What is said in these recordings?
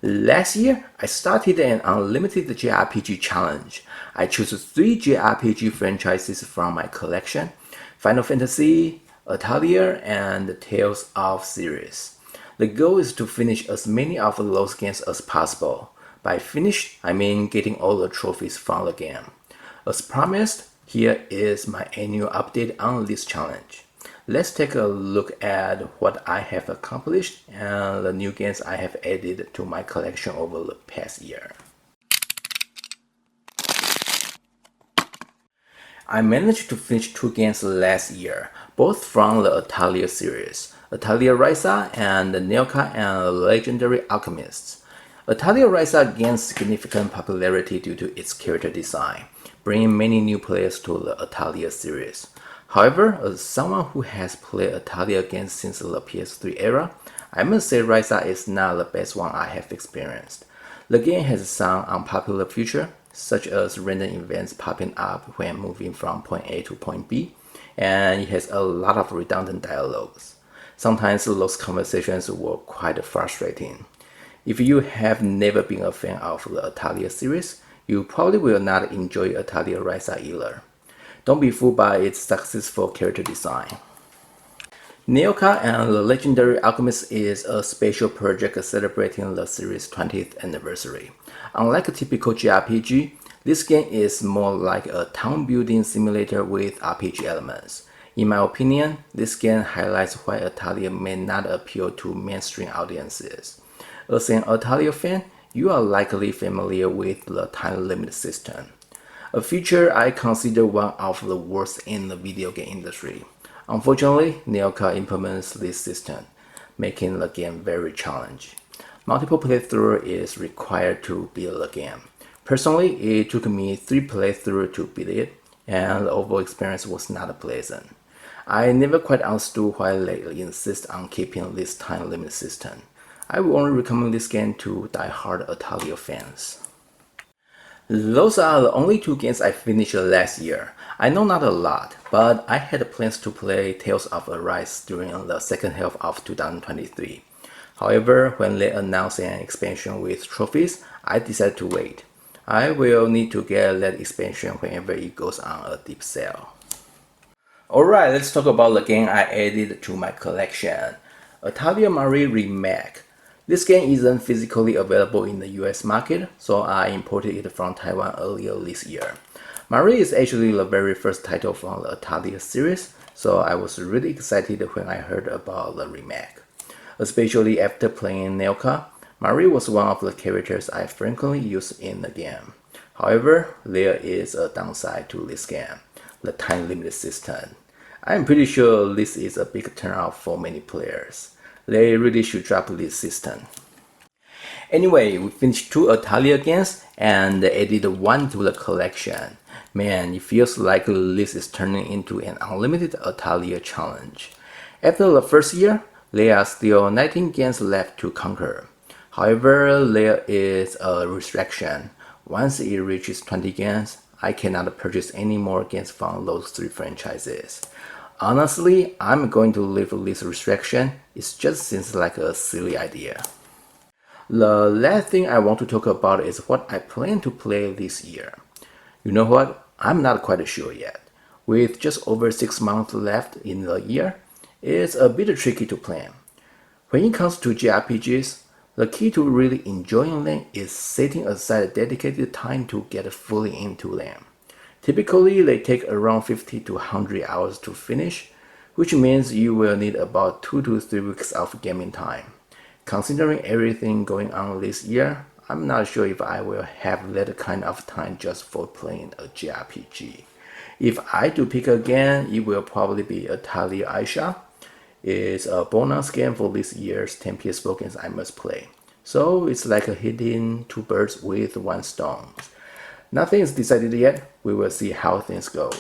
Last year, I started an Unlimited JRPG challenge. I chose 3 JRPG franchises from my collection: Final Fantasy, Atelier, and the Tales of series. The goal is to finish as many of those games as possible. By finish, I mean getting all the trophies from the game. As promised, here is my annual update on this challenge. Let's take a look at what I have accomplished and the new games I have added to my collection over the past year. I managed to finish 2 games last year, both from the Atelier series, Atelier Ryza and Nelka and Legendary Alchemists. Atelier Ryza gained significant popularity due to its character design, bringing many new players to the Atelier series. However, as someone who has played Atelier games since the PS3 era, I must say Ryza is not the best one I have experienced. The game has some unpopular features, such as random events popping up when moving from point A to point B, and it has a lot of redundant dialogues. Sometimes those conversations were quite frustrating. If you have never been a fan of the Atelier series, you probably will not enjoy Atelier Ryza either. Don't be fooled by its successful character design. Nelka and the Legendary Alchemist is a special project celebrating the series' 20th anniversary. Unlike a typical JRPG, this game is more like a town-building simulator with RPG elements. In my opinion, this game highlights why Atelier may not appeal to mainstream audiences. As an Atelier fan, you are likely familiar with the time limit system, a feature I consider one of the worst in the video game industry. Unfortunately, Nelka implements this system, making the game very challenging. Multiple playthrough is required to beat the game. Personally, it took me 3 playthroughs to beat it, and the overall experience was not pleasant. I never quite understood why they insist on keeping this time limit system. I will only recommend this game to die-hard Atelier fans. Those are the only 2 games I finished last year. I know not a lot, but I had plans to play Tales of Arise during the second half of 2023. However, when they announced an expansion with trophies, I decided to wait. I will need to get that expansion whenever it goes on a deep sale. Alright, let's talk about the game I added to my collection. Atelier Marie Remake. This game isn't physically available in the US market, so I imported it from Taiwan earlier this year. Marie is actually the very first title from the Atelier series, so I was really excited when I heard about the remake. Especially after playing Nelka, Marie was one of the characters I frequently use in the game. However, there is a downside to this game: the time limit system. I'm pretty sure this is a big turnoff for many players. They really should drop this system. Anyway, we finished 2 Atelier games and added 1 to the collection. Man, it feels like this is turning into an unlimited Atelier challenge. After the first year, there are still 19 games left to conquer. However, there is a restriction. Once it reaches 20 games, I cannot purchase any more games from those 3 franchises. Honestly, I'm going to leave this restriction. It just seems like a silly idea. The last thing I want to talk about is what I plan to play this year. You know what? I'm not quite sure yet. With just over 6 months left in the year, it's a bit tricky to plan. When it comes to JRPGs, the key to really enjoying them is setting aside dedicated time to get fully into them. Typically, they take around 50 to 100 hours to finish, which means you will need about 2 to 3 weeks of gaming time. Considering everything going on this year, I'm not sure if I will have that kind of time just for playing a JRPG. If I do pick a game, it will probably be Atelier Aisha. It's a bonus game for this year's 10 PS4 games I must play. So it's like hitting 2 birds with 1 stone. Nothing is decided yet. We will see how things go.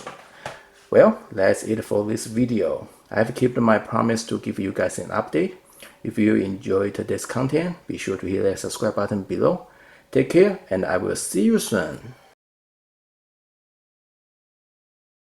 Well, that's it for this video. I have kept my promise to give you guys an update. If you enjoyed today's content, be sure to hit that subscribe button below. Take care, and I will see you soon.